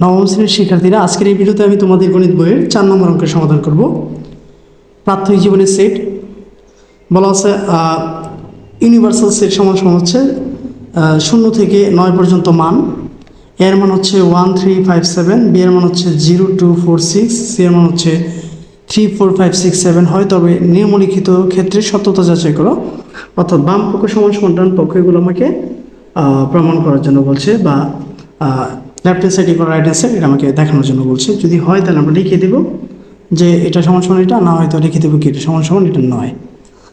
নবম শ্রেণীর শিক্ষার্থীরা, আজকের এই ভিডিওতে আমি তোমাদের গণিত বইয়ের 4 নম্বর অঙ্কের সমাধান করব। প্রাত্যহিক জীবনের সেট বলা আছে, ইউনিভার্সাল সেট সমান সমান হচ্ছে 0 থেকে 9 পর্যন্ত মান। এর মান হচ্ছে 1 3 5 7, বি এর মান হচ্ছে 0 2 4 6, সি এর মান হচ্ছে 3 4 5 6 7 হয়। তবে নিম্নলিখিত ক্ষেত্রে সত্যতা যাচাই করো, অর্থাৎ বাম পক্ষ সমান সমান ডান পক্ষ, এগুলো আমাকে প্রমাণ করার জন্য বলছে, বা left hand side equal right hand side এটা আমাকে দেখানোর জন্য বলছে। যদি হয় তাহলে আমরা লিখে দেবো যে এটা সমান সমান এটা, না হয়তো লিখে দেবো কি এটা সমান সমান এটা নয়।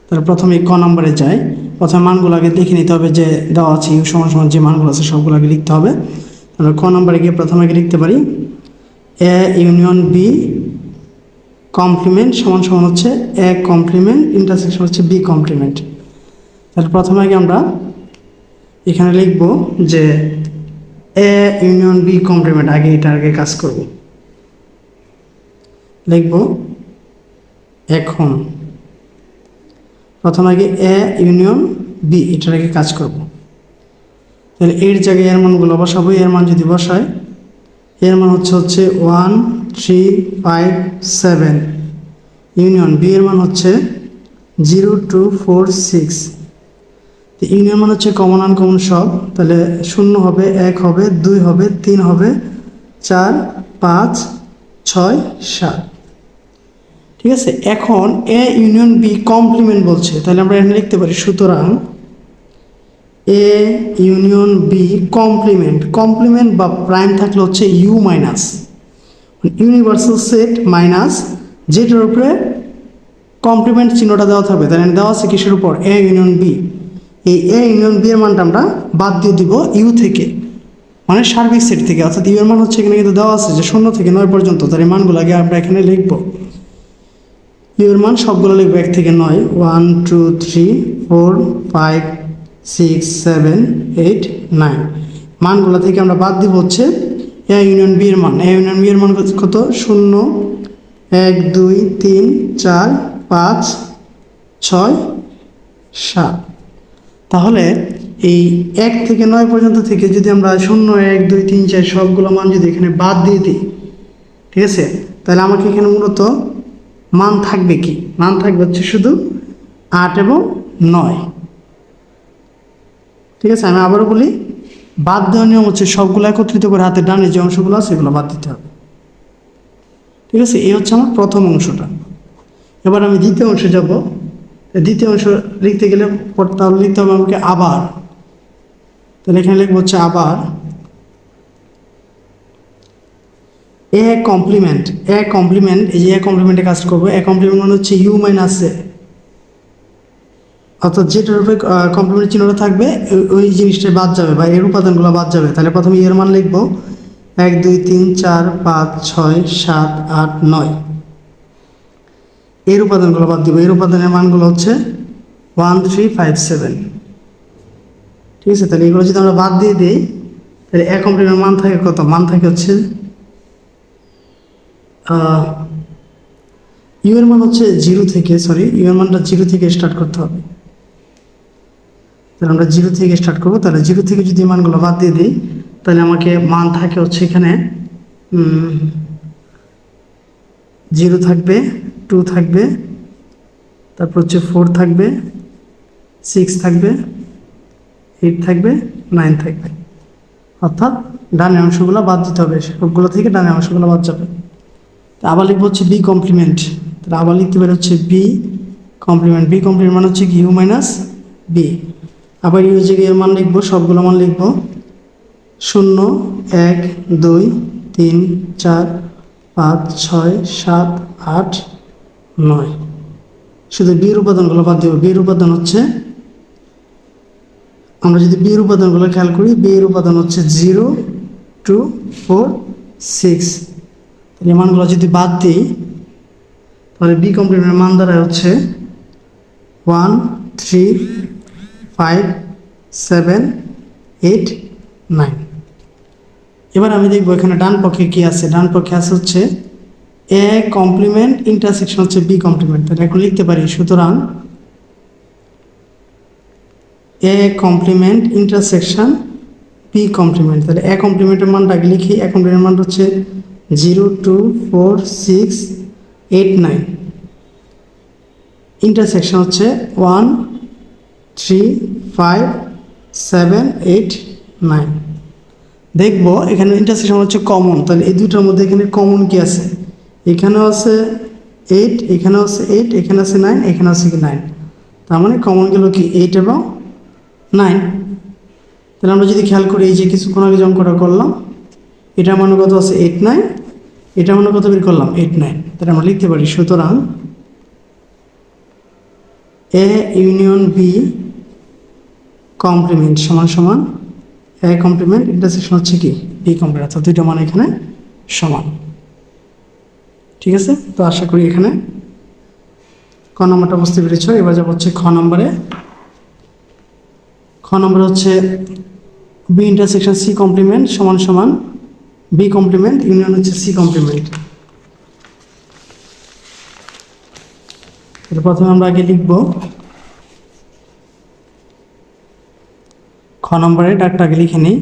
তাহলে প্রথমে ক নম্বরে যাই। প্রথমে মানগুলো আগে দেখে নিতে হবে যে দেওয়া আছে ইউ সমান সমান যে মানগুলো আছে সবগুলো আগে লিখতে হবে। তাহলে ক নম্বরে গিয়ে প্রথমে আগে লিখতে পারি এ ইউনিয়ন বি কমপ্লিমেন্ট সমান সমান হচ্ছে এ কমপ্লিমেন্ট ইন্টারসেকশন হচ্ছে বি কমপ্লিমেন্ট। তাহলে প্রথমে আগে আমরা এখানে লিখব যে এ ইউনিয়ন বি কমপ্লিমেন্ট, আগে এটা আগে কাজ করব। লিখব এখন প্রথমে আগে এ ইউনিয়ন বি এটার আগে কাজ করব। তাহলে এর জায়গায় এর মানগুলো বসাবো। এর মান যদি বসায়, এর মান হচ্ছে 1 3 5 7, ইউনিয়ন বি এর মান হচ্ছে 0 2 4 6। ইউনিয়ন মান হচ্ছে কমন আনকমন সব, তাহলে 0 হবে, 1 হবে, 2 হবে, 3 হবে, 4 5 6 7। ঠিক আছে, এখন এ ইউনিয়ন বি কমপ্লিমেন্ট বলছে, তাহলে আমরা এখানে লিখতে পারি সুতরাং A union B complement, complement বা প্রাইম থাকলে হচ্ছে U minus universal set minus যেটার উপরে কমপ্লিমেন্ট চিহ্নটা দেওয়া থাকবে। তাহলে দেওয়া আছে কিসের উপর? A union B. এই এ ইউনিয়ন বি এর মানটা আমরা বাদ দিয়ে দিব ইউ থেকে, মানে সার্বিক সেট থেকে। অর্থাৎ ইউ এর মান হচ্ছে এখানে কিন্তু দেওয়া আছে যে 0 থেকে 9 পর্যন্ত। তার এই মানগুলো আগে আমরা এখানে লিখবো। ইউ এর মান সবগুলো লিখবো 1 থেকে 9, 1 2 3 4 5 6 7 8 9। মানগুলো থেকে আমরা বাদ দিব হচ্ছে এ ইউনিয়ন বি এর মান। এ ইউনিয়ন বি এর মান কত? 0 1 2 3 4 5 6 7। তাহলে এই 1 থেকে 9 পর্যন্ত থেকে যদি আমরা 0 1 2 3 4 সবগুলো মান যদি এখানে বাদ দিয়ে দিই, ঠিক আছে, তাহলে আমাকে এখানে মূলত মান থাকবে কি? মান থাকবে হচ্ছে শুধু 8 এবং 9। ঠিক আছে, আমি আবারও বলি, বাদ দেওয়ার নিয়ম হচ্ছে সবগুলো একত্রিত করে হাতের ডানে যে অংশগুলো আছে সেগুলো বাদ দিতে হবে। ঠিক আছে, এই হচ্ছে আমার প্রথম অংশটা। এবার আমি দ্বিতীয় অংশে যাব। দ্বিতীয় অংশ লিখতে গেলে তাহলে লিখতে হবে আমাকে আবার। তাহলে এখানে লিখবো হচ্ছে আবার এ কমপ্লিমেন্ট। এ কমপ্লিমেন্ট, এই যে এ কমপ্লিমেন্টে কাজ করবো। এ কমপ্লিমেন্ট মানে হচ্ছে ইউ মাইনাস এ, অর্থাৎ যেটার উপরে কমপ্লিমেন্ট চিহ্নটা থাকবে ওই জিনিসটা বাদ যাবে বা এর উপাদানগুলো বাদ যাবে। তাহলে প্রথমে এর মান লিখবো 1 2 3 4 5 6 7 8 9। এর উপাদানগুলো বাদ দিব। এর উপাদানের মানগুলো হচ্ছে 1 3 5 7। ঠিক আছে, তাহলে এগুলো যদি আমরা বাদ দিয়ে দিই তাহলে এ কমপ্লিমেন্ট মান থাকে কত? মান থাকে হচ্ছে ইউ এর মান হচ্ছে 0 থেকে, ইউ এর মানটা 0 থেকে স্টার্ট করতে হবে। তাহলে আমরা 0 থেকে স্টার্ট করবো। তাহলে 0 থেকে যদি মানগুলো বাদ দিয়ে দিই তাহলে আমাকে মান থাকে হচ্ছে এখানে 0 থাকবে, 2 থাকবে, তারপর হচ্ছে 4 থাকবে, 6 থাকবে, 8 থাকবে, 9 থাকবে। অর্থাৎ ডানের অংশগুলো বাদ দিতে হবে, সবগুলো থেকে ডানের অংশগুলো বাদ যাবে। তা আবার লিখবো হচ্ছে বি কমপ্লিমেন্ট। তাহলে আবার লিখতে পারে হচ্ছে বি কমপ্লিমেন্ট। বি কমপ্লিমেন্ট মানে হচ্ছে ইউ মাইনাস বি। আবার ইউ জায়গায় মান লিখবো, সবগুলো মান লিখবো 0 1 2 3 4 5 6 7 8 9। শুধু বিয়ের উপাদানগুলো বাদ দেবো। বিয়ের উপাদান হচ্ছে, আমরা যদি বিয়ের উপাদানগুলো খেয়াল করি, বিয়ের উপাদান হচ্ছে 0 2 4 6। এই মানগুলো যদি বাদ দিই তাহলে বি কমপ্লিমেন্টের মান দাঁড়ায় হচ্ছে 1 3 5 7 8 9। এবার আমি দেখবো এখানে ডান পক্ষে কি আছে। ডান পক্ষে আছে হচ্ছে এ কমপ্লিমেন্ট ইন্টারসেকশন হচ্ছে বি কমপ্লিমেন্ট। তাহলে এখন লিখতে পারি সুতরাং A complement intersection B complement. তাহলে এ কমপ্লিমেন্টের মানটা আগে লিখি। এ কমপ্লিমেন্টের মানটা হচ্ছে 0 2 4 6 8 9। ইন্টারসেকশন হচ্ছে 1 3 5 7 8 9। দেখবো এখানে ইন্টারসেকশন হচ্ছে কমন, তাহলে এই দুটোর মধ্যে এখানে কমন কি আছে? এখানেও আছে 8, এখানেও আছে 8, এখানে আছে 9, এখানে আছে কি 9। তার মানে কমন গেল কি 8 এবং 9। তাহলে আমরা যদি খেয়াল করি, এই যে কিছুক্ষণ আগে যে অঙ্কটা করলাম, এটার মানে কত আছে 8 9, এটার মানে কত বের করলাম 8 9। তাহলে আমরা লিখতে পারি সুতরাং এ ইউনিয়ন বি কমপ্লিমেন্ট সমান সমান এ কমপ্লিমেন্ট ইন্টারসেকশন হচ্ছে কি বি কমপ্লিমেন্ট, অর্থাৎ দুইটা মানে এখানে সমান। ঠিক আছে, তো আশা করি এখানে ক নম্বরটা বুঝতে পেরেছ। এবার যাব হচ্ছে খ নম্বরে। খ নম্বরে হচ্ছে বি ইন্টারসেকশন সি কমপ্লিমেন্ট সমান সমান বি কমপ্লিমেন্ট ইউনিয়ন হচ্ছে সি কমপ্লিমেন্ট। এটা প্রথমে আমরা আগে লিখব খ নম্বরে ডাকটা আগে লিখে নিই।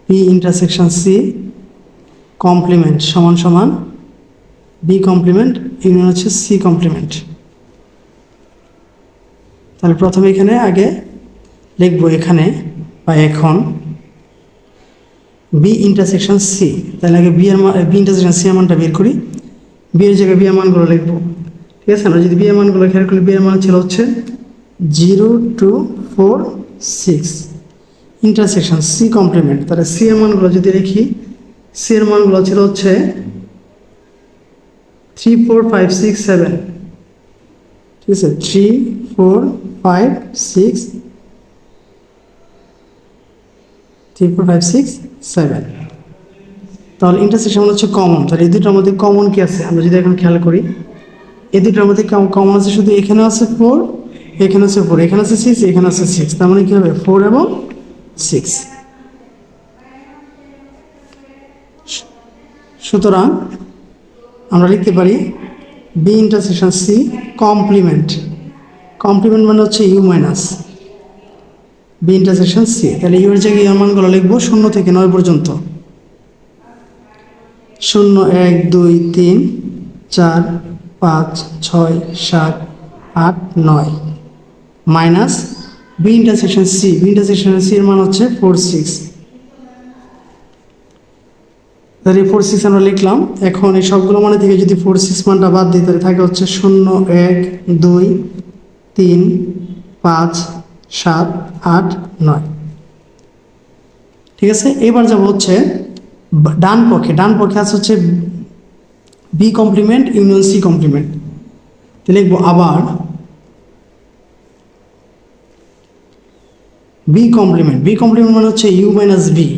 বি ইন্টারসেকশন সি কমপ্লিমেন্ট সমান সমান বি কমপ্লিমেন্ট ইউনিয়ন হচ্ছে সি কমপ্লিমেন্ট। তাহলে প্রথমে এখানে আগে লিখবো এখানে বা এখন বি ইন্টারসেকশন সি। তাহলে আগে বি এর মান, বি ইন্টারসেকশন সি এর মানটা বের করি। বি এর জায়গায় বি এর মানগুলো লিখবো। ঠিক আছে, আমরা যদি বি এর মানগুলো খেয়াল করি, বি এর মান ছিল হচ্ছে 0 2 4 6। ইন্টারসেকশন সি কমপ্লিমেন্ট, তাহলে সি এর মানগুলো যদি লিখি, সি এর মানগুলো ছিল হচ্ছে 3 4 5 6 7। ঠিক আছে, 3 4 5 6 3 4 5 6 7। তাহলে ইন্টারসেকশন হচ্ছে কমন। তাহলে এই দুটোর মধ্যে কমন কি আছে আমরা যদি এখন খেয়াল করি, এই দুটোর মধ্যে কমন আছে শুধু এখানে আছে 4, এখানে আছে 4, এখানে আছে 6, এখানে আছে 6। তার মানে কি হবে 4 এবং 6। সুতরাং আমরা লিখতে পারি B intersection C complement. Complement মানে হচ্ছে U minus B intersection C. তাহলে ইউ এর জায়গায় ইউর মানগুলো লিখবো 0 থেকে 9 পর্যন্ত। 0 1 2 3 4 5 6 7 8 9 minus B intersection C. B intersection C এর মান হচ্ছে 4 6। তাহলে 4 6 আমরা লিখলাম। এখন এই সবগুলো মানে থেকে যদি 4 6 মানটা বাদ দিই, তাহলে থাকে হচ্ছে 0 1 2 3 5 7 8 9। ঠিক আছে, এবার যাব হচ্ছে ডান পক্ষে। ডান পক্ষে আছে হচ্ছে B complement union C complement. তাহলে লিখবো আবার বি কমপ্লিমেন্ট। বি কমপ্লিমেন্ট মানে হচ্ছে ইউ মাইনাস বি।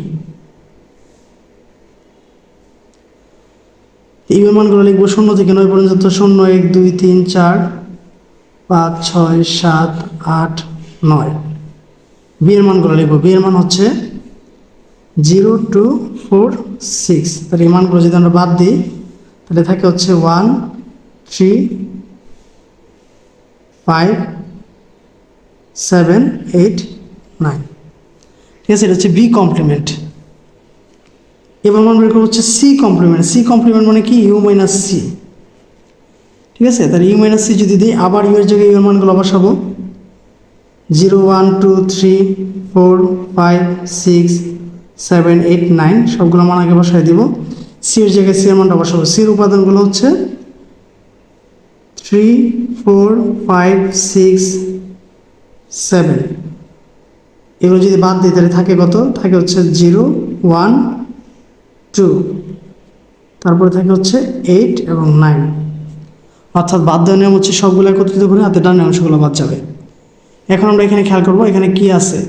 ইউ এর মানগুলো লিখবো 0 থেকে 9 পর্যন্ত। 0 1 2 3 4 5 6 7 8 9। বি এর মানগুলো লিখবো। বি এর মান হচ্ছে 0 2 4 6। তাহলে এই মানগুলো যদি আমরা বাদ দিই, তাহলে থাকে হচ্ছে 1 3 5 7 8 9। ঠিক আছে, এটা হচ্ছে বি কমপ্লিমেন্ট। এবার মান বের করবো হচ্ছে সি কমপ্লিমেন্ট। সি কমপ্লিমেন্ট মানে কি ইউ মাইনাস সি। ঠিক আছে, তাহলে ইউ মাইনাস সি যদি দিই, আবার ইউ এর জায়গায় ইউর মানগুলো বসাবো। 0 1 2 3 4 5 6 7 8 9 সবগুলো মান আগে বসাই দিব। সি এর জায়গায় সি এর মানটা বসাবো। সির উপাদানগুলো হচ্ছে 3 4 5 6 7। এগুলো যদি বাদ দিই তাহলে থাকে কত? থাকে হচ্ছে 0 1 2, তারপরে থাকে হচ্ছে 8 এবং 9। অর্থাৎ বাদ দেওয়ার নিয়ম হচ্ছে সবগুলো একত্রিত করে হাতে ডান অংশগুলো বাদ যাবে। এখন আমরা এখানে খেয়াল করবো এখানে কি আছে।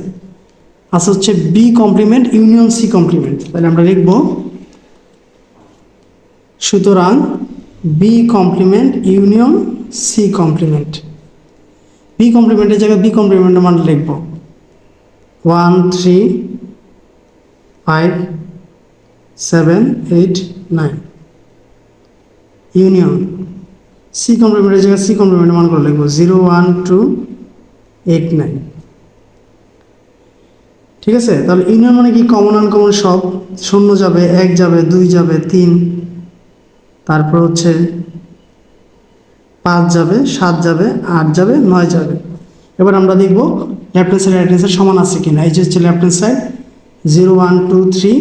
আছে হচ্ছে B complement union C complement. তাহলে আমরা লিখব সুতরাং B complement union C complement. B কমপ্লিমেন্টের জায়গায় বি কমপ্লিমেন্টের মান লিখব 1 3 5 7 8 9। ইউনিয়ন সি কমপ্লিমেন্টের জায়গায় সি কমপ্লিমেন্টের মানগুলো লিখব 0 1 2 8 9। ঠিক আছে, তাহলে ইউনিয়ন মানে কি কমন আনকমন সব, শূন্য যাবে, 1 যাবে, 2 যাবে, 3, তারপর হচ্ছে 5 যাবে, 7 যাবে, 8 যাবে, 9 যাবে। এবার আমরা দেখব left hand side right hand side সমান আছে কিনা। এই যে হচ্ছে লেফট হ্যান্ড সাইড 0 1 2 3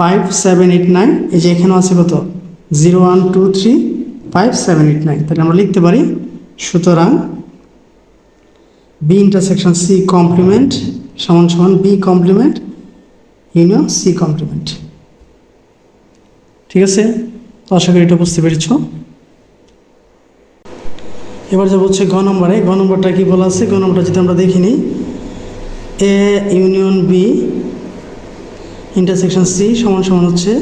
5 7 8 9, এই যে এখানেও আছে কত 0 1 2 3 5 7 8 9। তাহলে আমরা লিখতে পারি সুতরাং বি ইন্টারসেকশন সি কমপ্লিমেন্ট সমান সমান B complement union C complement. ঠিক আছে, তো আশা করি এটা বুঝতে পেরেছ। এবার যাবো হচ্ছে গ নম্বরে। গ নম্বরটা কি বলা আছে, গ নম্বরটা যদি আমরা দেখি নিই, A union B intersection C সমান সমান হচ্ছে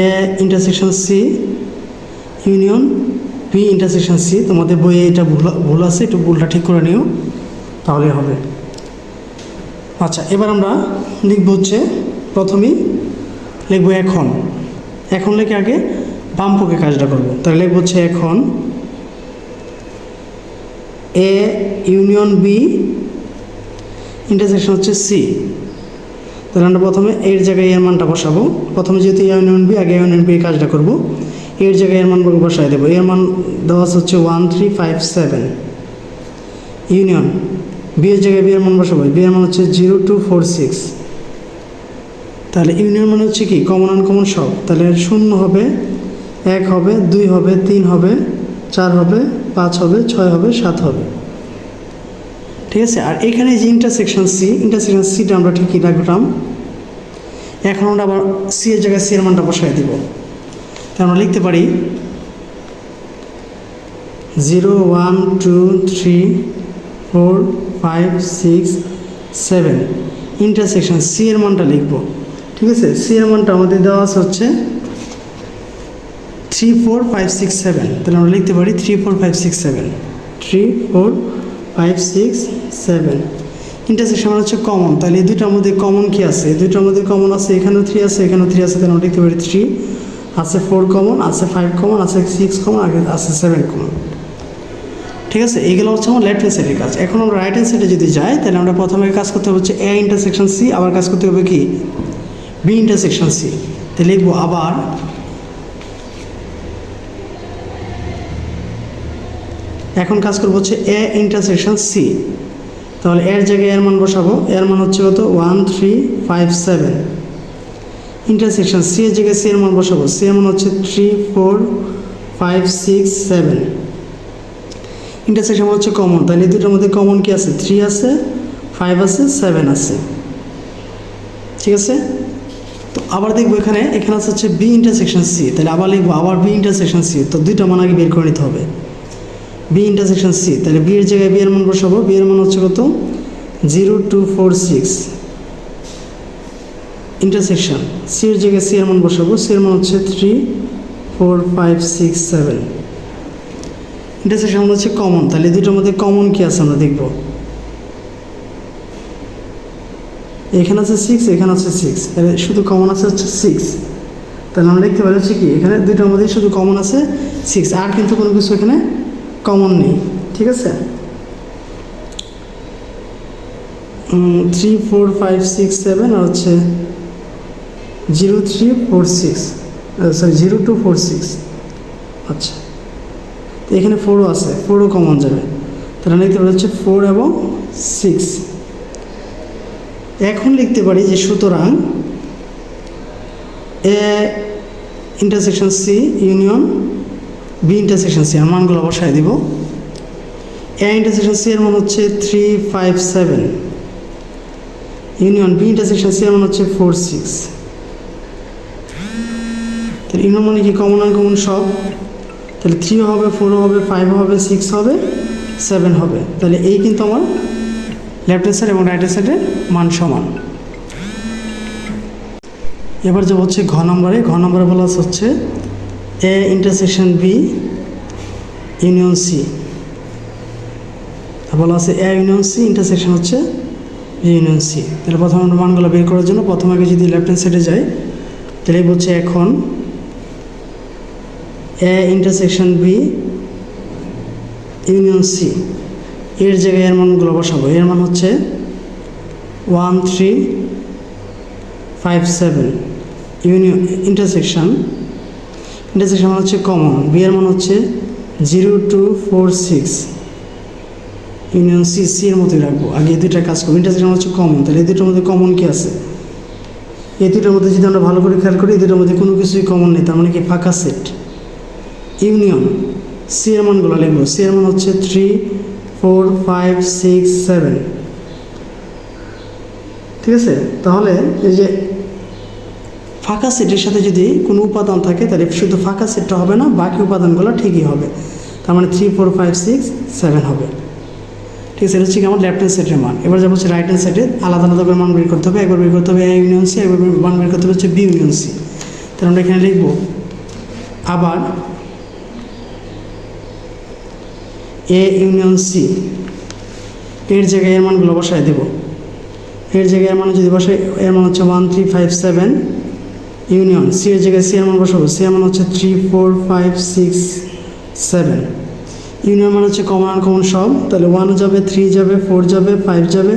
A intersection C union B intersection C. তোমাদের বইয়ে এটা ভুল আছে, একটু ভুলটা ঠিক করে নিও, তাহলে হবে। আচ্ছা, এবার আমরা লিখব হচ্ছে প্রথমেই লিখবো এখন। এখন লিখে আগে বাম পক্ষে কাজটা করবো। তাহলে লিখব হচ্ছে এখন এ ইউনিয়ন বি ইন্টারসেকশন হচ্ছে সি। তাহলে আমরা প্রথমে এর জায়গায় এর মানটা বসাবো। প্রথমে যেহেতু ইউনিয়ন বি, আগে ইউনিয়ন বি কাজটা করবো। এর জায়গায় এর মান বসাই দেবো। এর মান দেওয়া হচ্ছে 1 3 5 7। ইউনিয়ন বি এর জায়গায় বি এর মান বসাবো। বি এর মান হচ্ছে 0 2 4 6। তাহলে ইউনিয়ন মানে হচ্ছে কি কমন আনকমন সব। তাহলে 0 হবে, 1 হবে, 2 হবে, 3 হবে, 4 হবে, 5 হবে, 6 হবে, 7 হবে। ঠিক আছে, আর এখানে যে ইন্টারসেকশন সিটা আমরা ঠিকই রাখলাম। এখন আমরা আবার সি এর জায়গায় সি এর মানটা বসাই দিব। তাই আমরা লিখতে পারি 0 1 2 3 4 5 6 7 ইন্টারসেকশন সি এর মানটা লিখব। ঠিক আছে, সি এর মানটা আমাদের দেওয়া আছে হচ্ছে 3 4 5 6 7। তাহলে আমরা লিখতে পারি 3 4 5 6 7 3 4 5 6 7। ইন্টারসেকশন মানে হচ্ছে কমন। তাহলে এই দুইটার মধ্যে কমন কি আছে, এই দুইটার মধ্যে কমন আছে, এখানেও 3 আছে, এখানেও 3 আছে। তাহলে আমরা লিখতে পারি 3 আছে, 4 কমন আছে, 5 কমন আছে, 6 কমন আছে, 7 কমন। ঠিক আছে, এইগুলো হচ্ছে আমার লেফট হ্যান্ড সাইডের কাজ। এখন আমরা রাইট হ্যান্ড সাইডে যদি যাই, তাহলে আমরা প্রথমে কাজ করতে হবে হচ্ছে এ ইন্টারসেকশন সি, আবার কাজ করতে হবে কি বি ইন্টারসেকশন সি। তাহলে লিখবো আবার এখন কাজ করবো হচ্ছে এ ইন্টারসেকশন সি। তাহলে এর জায়গায় এর মান বসাবো। এর মান হচ্ছে কত 1 3 5 7। ইন্টারসেকশন সি এর জায়গায় সি এর মান বসাবো। সি এর মান হচ্ছে 3 4 5 6 7। ইন্টারসেকশন হচ্ছে কমন। তাহলে এই দুটোর মধ্যে কমন কি আছে, 3 আছে, 5 আছে, 7 আছে। ঠিক আছে, তো আবার দেখবো এখানে আছে হচ্ছে বি ইন্টারসেকশন সি। তাহলে আবার লিখবো আবার বি ইন্টারসেকশন সি। তো দুইটা মান আগে বের করে নিতে হবে। বি ইন্টারসেকশন সি, তাহলে বি এর জায়গায় বি এর মান বসাবো। বি এর মান হচ্ছে কত 0 2 4 6। ইন্টারসেকশন সি এর জায়গায় সি এর মান বসাবো। সি এর মান হচ্ছে 3 4 5 6 7। ইন্টারসেকশন হচ্ছে কমন। তাহলে দুটোর মধ্যে কমন কি আছে আমরা দেখব। এখানে আছে 6, এখানে আছে 6, তাহলে শুধু কমন আছে হচ্ছে 6। তাহলে আমরা দেখতে পারি হচ্ছে কি এখানে দুইটার মধ্যে শুধু কমন আছে 6, আর কিন্তু কোনো কিছু এখানে কমন নেই। ঠিক আছে, 3 4 5 6 7 আর হচ্ছে 0 3 4 6, সরি 0 2 4 6। আচ্ছা, তো এখানে 4ও আছে, 4ও কমন যাবে। তাহলে লিখতে পারি হচ্ছে 4 এবং 6। এখন লিখতে পারি যে সুতরাং A intersection C union B intersection C এর মানগুলো বসায় দিব। এ ইন্টারসেকশন সি এর মান হচ্ছে 3 5 7। ইউনিয়ন বি ইন্টারসেকশন সি এর মান হচ্ছে 4 6। তাহলে ইউনিয়ন মানে কি কমন আনকমন সব। তাহলে 3 হবে, 4 হবে, 5 হবে, 6 হবে, 7 হবে। তাহলে এই কিন্তু আমার লেফট হ্যান্ড সাইড এবং রাইট হ্যান্ড সাইডের মান সমান। এবার যে হচ্ছে ঘ নম্বরে। ঘ নম্বরে বলা হচ্ছে A intersection B union C. বলা আছে এ ইউনিয়ন সি ইন্টারসেকশন হচ্ছে বি ইউনিয়ন সি। তাহলে প্রথমে আমরা মানগুলো বের করার জন্য প্রথমে আগে যদি লেফট হ্যান্ড সাইডে যাই, তাহলে বলছে এখন A intersection B union C. এর জায়গায় এর মানগুলো বসাবো। এর মান হচ্ছে 1 3 7 ইউনিয়ন ইন্টারসেকশন মানে হচ্ছে কমন, বি এর মান হচ্ছে 0 2 4 6 ইউনিয়ন সি, সি এর মতোই রাখবো। আগে এই দুইটা কাজ করবো। ইন্টারসেকশন হচ্ছে কমন, তাহলে এই দুটোর মধ্যে কমন কি আছে? এই দুটোর মধ্যে যদি আমরা ভালো করে খেয়াল করি, এই দুটোর মধ্যে কোনো কিছুই কমন নেই, তার মানে কি ফাঁকা সেট। ইউনিয়ন সি এর মানগুলো লিখবো। সি এর মান হচ্ছে 3 4 5 6 7, ঠিক আছে? তাহলে এই যে ফাঁকা সেটের সাথে যদি কোনো উপাদান থাকে, তাহলে শুধু ফাঁকা সেটটা হবে না, বাকি উপাদানগুলো ঠিকই হবে। তার মানে 3 4 5 6 7 হবে, ঠিক আছে? এটা হচ্ছে কি আমার লেফট হ্যান্ড সেটের মান। এবার যাবো হচ্ছে রাইট হ্যান্ড সাইডে, আলাদা আলাদা করে মান বের করতে হবে। একবার বের করতে হবে এ ইউনিয়ন সি, একবার মান বের করতে হবে হচ্ছে বি ইউনিয়ন সি। তাহলে আমরা এখানে লিখবো আবার এ ইউনিয়ন সি, এর জায়গায় এর মানগুলো বসায় দেবো। এর জায়গায় এর মান যদি বসাই, এর মান হচ্ছে 1 3 5 7 ইউনিয়ন সি এর জায়গায় সি এর মান বসাবো। সি এর মান হচ্ছে 3 4 5 6 7। ইউনিয়ন মান হচ্ছে কমন আনকমন সব, তাহলে 1 যাবে, 3 যাবে, 4 যাবে, 5 যাবে,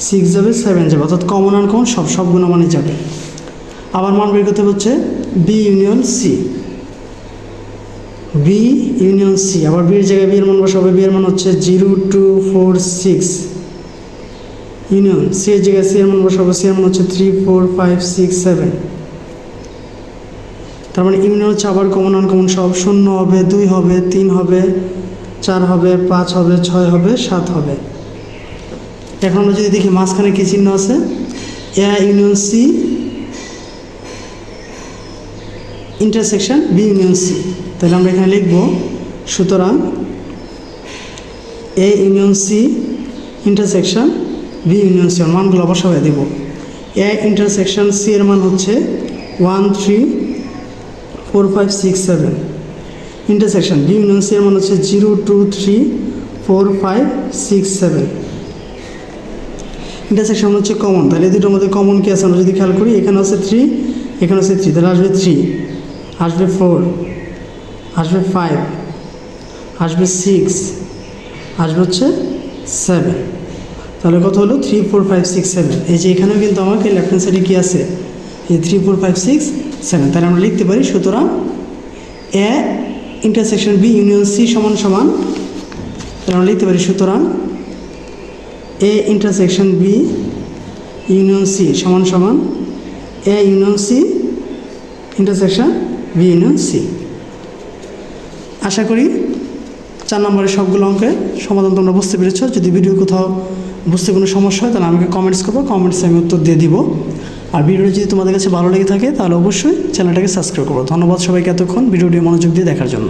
6 যাবে, 7 যাবে, অর্থাৎ কমন আনকমন সব গুণমানই যাবে। আবার মান বের করতে হচ্ছে B union C, B union C. আবার বির জায়গায় বি এর মান বসাবে। বি এর মান হচ্ছে 0 2 4 6 ইউনিয়ন সি এর জায়গায় সি এর মান বসাবো। সি এর মান হচ্ছে 3 4 5 6 7। তার মানে ইউনিয়ন হচ্ছে আবার কমন আনকমন সব, 0 হবে, 2 হবে, 3 হবে, 4 হবে, 5 হবে, 6 হবে, 7 হবে। এখন আমরা যদি দেখি মাঝখানে কী চিহ্ন আছে, A union C intersection B union C. তাহলে আমরা এখানে লিখব সুতরাং A union C intersection B union C, মানগুলো বসাবে দেব। এ ইন্টারসেকশন সি এর মান হচ্ছে 1 3 4 5 6 7। ইন্টারসেকশন বি ইউনিয়ন সি এর মান হচ্ছে 0 2 3 4 5 6 7। ইন্টারসেকশন হচ্ছে কমন, তাহলে এই দুটোর মধ্যে কমন কি আছে আমরা যদি খেয়াল করি, এখানে আছে 3, এখানে আছে 3, তাহলে আসবে 3, আসবে 4, আসবে 5, আসবে 6, আসবে হচ্ছে 7। তাহলে কত হলো 3 4 5 6 7। এই যে এখানেও কিন্তু আমাকে লেফট হ্যান্ড সাইডে কী আছে, এই 3 4 5 6 7। তাহলে আমরা লিখতে পারি সুতরাং A intersection B union C সমান সমান, তাহলে আমরা লিখতে পারি সুতরাং A intersection B union C সমান সমান A union C intersection B union C. আশা করি 4 নম্বরের সবগুলো অঙ্কের সমাধান তোমরা বুঝতে পেরেছ। যদি ভিডিও কোথাও বুঝতে কোনো সমস্যা হয় তাহলে আমাকে কমেন্টস করবো, কমেন্টসে আমি উত্তর দিয়ে দিব। আর ভিডিওটি যদি তোমাদের কাছে ভালো লেগে থাকে তাহলে অবশ্যই চ্যানেলটাকে সাবস্ক্রাইব করবো। ধন্যবাদ সবাইকে এতক্ষণ ভিডিওটি মনোযোগ দিয়ে দেখার জন্য।